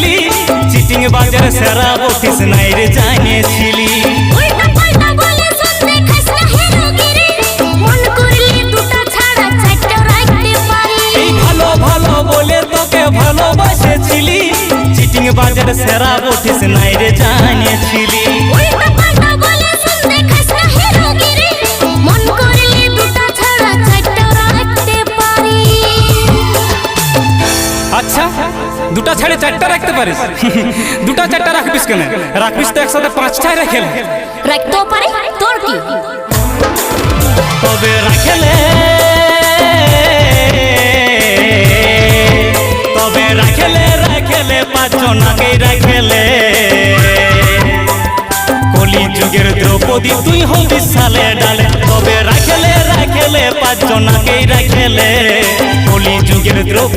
ছিলি চিটিং বাজার সেরা বটিস নাই রে জানিয়েছিলি ভালো ভালো বলে তোকে ভালোবাসেছিলি চিটিং বাজার সেরা বটিস নাই রে জানিয়েছিলি আচ্ছা দুটা ছাড়ে চারটা রাখতে পারিস দুটা চারটা রাখবিস কেন রাখবিস তো একসাথে পাঁচটায় রেখে রাখতেও পারে তোর কি তবে রাখলে পাঁচজনাকে রাখলে কলি যুগের দ্রৌপদী তুই হবি সালে ডালে তবে রাখলে পাঁচজনাকে রাখলে কলি যুগের দ্রৌপদী